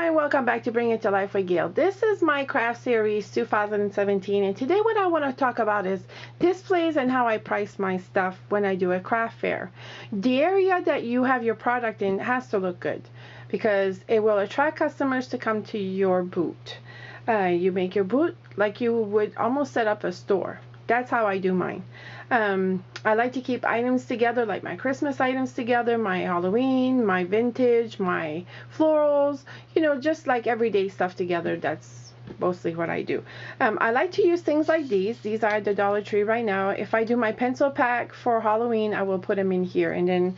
Hi, welcome back to Bring It to Life with Gail. This is my craft series 2017, and today what I want to talk about is displays and how I price my stuff when I do a craft fair. The area that you have your product in has to look good because it will attract customers to come to your booth. You make your booth like you would almost set up a store. That's how I do mine. I like to keep items together, like my Christmas items together, my Halloween, my vintage, my florals, just like everyday stuff together. That's mostly what I do. I like to use things like these. These are at the Dollar Tree right now. If I do my pencil pack for Halloween, I will put them in here, and then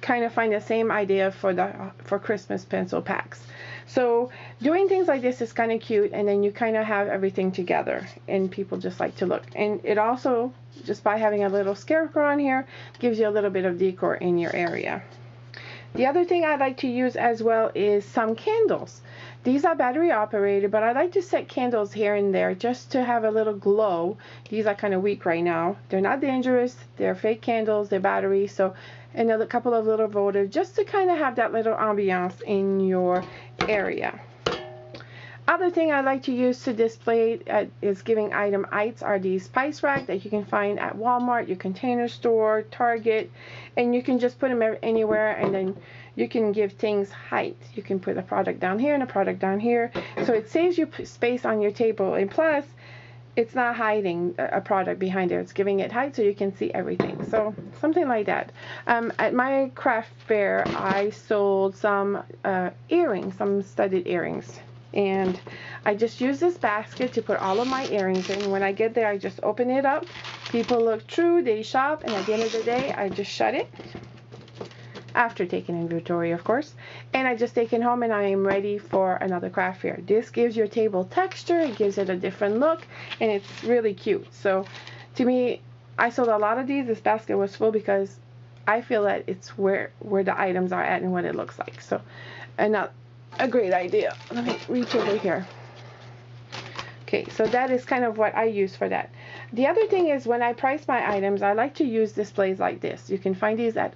kind of find the same idea for Christmas pencil packs. So doing things like this is kind of cute, and then you kind of have everything together and people just like to look. And it also, just by having a little scarecrow on here, gives you a little bit of decor in your area. The other thing I like to use as well is some candles. These are battery operated, but I like to set candles here and there just to have a little glow. These are kind of weak right now. They're not dangerous. They're fake candles. They're battery. So, and a couple of little votive just to kind of have that little ambiance in your area. Other thing I like to use to display is giving item heights are these spice rack that you can find at Walmart, your Container Store, Target, and you can just put them anywhere, and then you can give things height. You can put a product down here and a product down here, so it saves you space on your table, and plus it's not hiding a product behind there. It's giving it height so you can see everything. So something like that. At my craft fair, I sold some earrings, some studded earrings. And I just use this basket to put all of my earrings in. When I get there, I just open it up. People look through, they shop, and at the end of the day, I just shut it. After taking inventory, of course. And I just take it home, and I am ready for another craft fair. This gives your table texture, it gives it a different look, and it's really cute. So to me, I sold a lot of these. This basket was full because I feel that it's where the items are at and what it looks like. So, and a great idea. Let me reach over here. Okay, so that is kind of what I use for that. The other thing is when I price my items, I like to use displays like this. You can find these at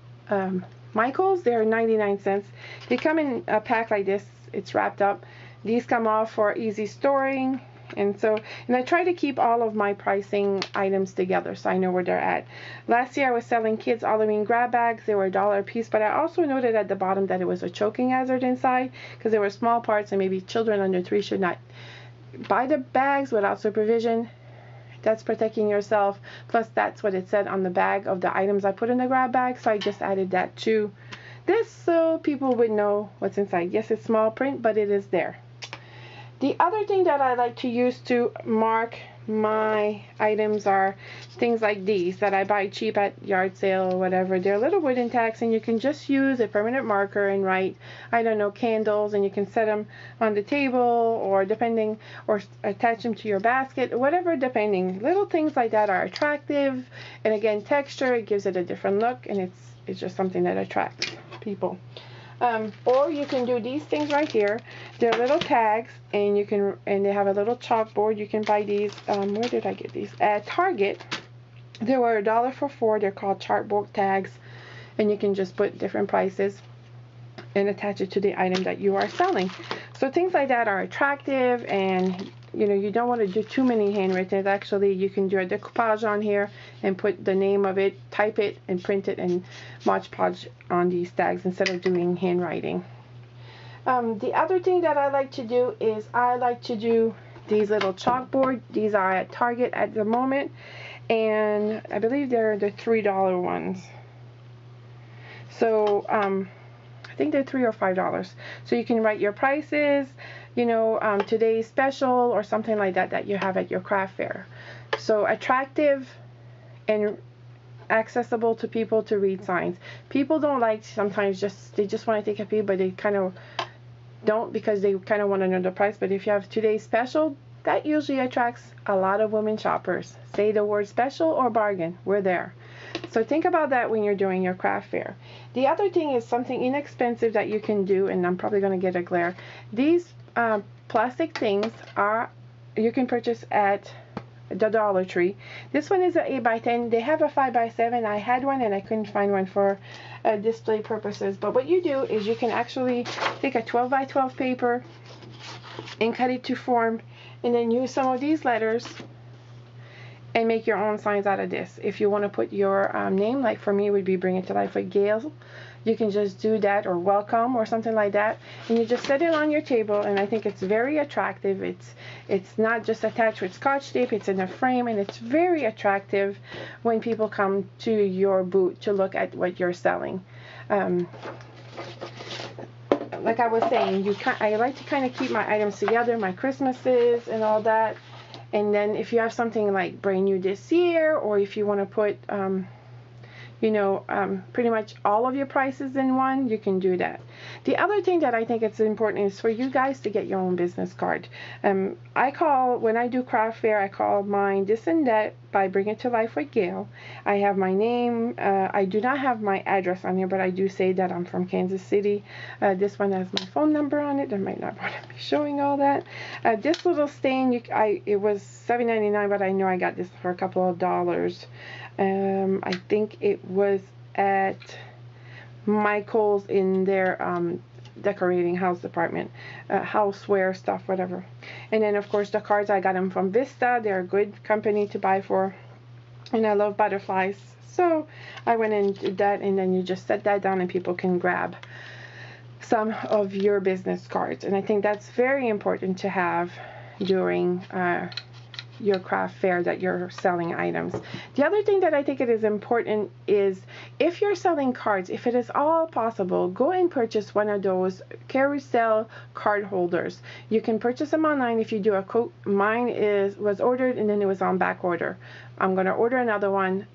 Michael's. They're 99 cents. They come in a pack like this. It's wrapped up. These come off for easy storing. And I try to keep all of my pricing items together so I know where they're at. Last year I was selling kids Halloween grab bags. They were $1 a piece, but I also noted at the bottom that it was a choking hazard inside because there were small parts and maybe children under 3 should not buy the bags without supervision. That's protecting yourself. Plus that's what it said on the bag of the items I put in the grab bag, so I just added that to this so people would know what's inside. Yes, it's small print, but it is there. The other thing that I like to use to mark my items are things like these that I buy cheap at yard sale or whatever. They're little wooden tacks, and you can just use a permanent marker and write, I don't know, candles, and you can set them on the table or attach them to your basket, whatever, depending. Little things like that are attractive, and again, texture, it gives it a different look, and it's just something that attracts people. Or you can do these things right here. They're little tags, and they have a little chalkboard. You can buy these. Where did I get these? At Target. They were $1 for 4. They're called chalkboard tags, and you can just put different prices and attach it to the item that you are selling. So things like that are attractive, and you don't want to do too many handwritten. Actually, you can do a decoupage on here and put the name of it, type it, and print it and Mod Podge on these tags instead of doing handwriting. The other thing that I like to do is I like to do these little chalkboard. These are at Target at the moment, and I believe they're the $3 ones. So I think they're $3 or $5. So you can write your prices, today's special or something like that you have at your craft fair. So attractive and accessible to people to read signs. People don't like sometimes they just want to take a peek, but they kind of don't because they kind of want to know the price. But if you have today's special, that usually attracts a lot of women shoppers. Say the word special or bargain, we're there. So think about that when you're doing your craft fair. The other thing is something inexpensive that you can do, and I'm probably going to get a glare. These plastic things you can purchase at the Dollar Tree. This one is an 8x10. They have a 5x7. I had one and I couldn't find one for display purposes. But what you do is you can actually take a 12x12 paper and cut it to form, and then use some of these letters and make your own signs out of this. If you want to put your name, like for me it would be Bring It to Life with Gail, you can just do that, or welcome or something like that, and you just set it on your table. And I think it's very attractive. It's not just attached with Scotch tape, it's in a frame, and it's very attractive when people come to your booth to look at what you're selling. Like I was saying, I like to kind of keep my items together, my Christmases and all that. And then if you have something like brand new this year, or if you want to put pretty much all of your prices in one, you can do that. The other thing that I think it's important is for you guys to get your own business card. When I do craft fair, I call mine This and That by Bring It to Life with Gail. I have my name. I do not have my address on here, but I do say that I'm from Kansas City. This one has my phone number on it. I might not want to be showing all that. This little stain, it was $7.99, but I know I got this for a couple of dollars. I think it was at Michael's in their decorating house department, houseware stuff, whatever. And then of course the cards, I got them from Vista. They're a good company to buy for, and I love butterflies, so I went and did that. And then you just set that down and people can grab some of your business cards. And I think that's very important to have during your craft fair that you're selling items. The other thing that I think it is important is, if you're selling cards, if it is all possible, go and purchase one of those carousel card holders. You can purchase them online if you do a quote. Mine was ordered and then it was on back order. I'm going to order another one.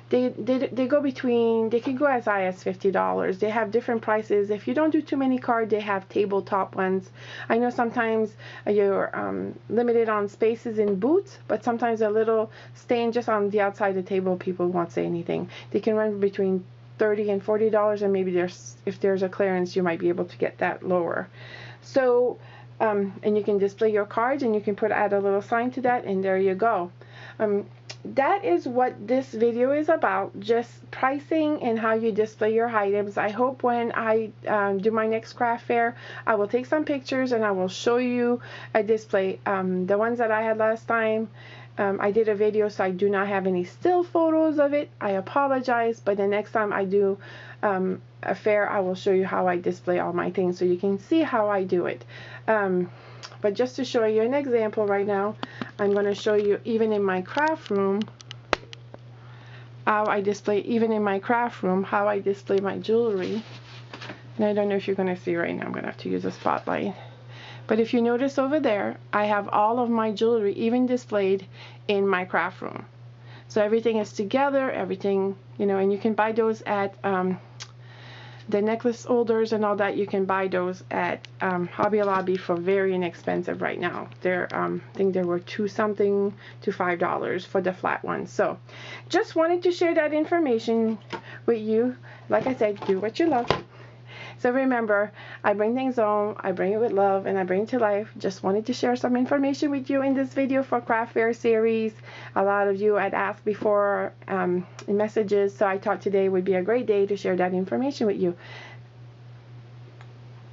They go between, they can go as high as $50. They have different prices. If you don't do too many cards, they have tabletop ones. I know sometimes you're limited on spaces in booths, but sometimes a little stain just on the outside of the table, people won't say anything. They can run between $30 and $40, and maybe if there's a clearance, you might be able to get that lower. So, and you can display your cards, and you can add a little sign to that, and there you go. That is what this video is about, just pricing and how you display your items. I hope when I do my next craft fair, I will take some pictures and I will show you a display. The ones that I had last time, I did a video, so I do not have any still photos of it. I apologize, but the next time I do a fair, I will show you how I display all my things so you can see how I do it. But just to show you an example right now, I'm going to show you even in my craft room how I display, how I display my jewelry. And I don't know if you're going to see right now. I'm going to have to use a spotlight. But if you notice over there, I have all of my jewelry even displayed in my craft room. So everything is together, everything, and you can buy those at the necklace holders and all that. You can buy those at Hobby Lobby for very inexpensive right now. They're I think they were $2 to $5 for the flat ones. So just wanted to share that information with you. Like I said, do what you love. So remember, I bring things home, I bring it with love, and I bring it to life. Just wanted to share some information with you in this video for Craft Fair series. A lot of you had asked before in messages, so I thought today would be a great day to share that information with you.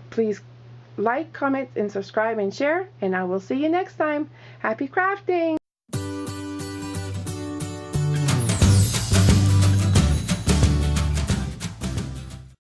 Please like, comment, and subscribe and share, and I will see you next time. Happy crafting!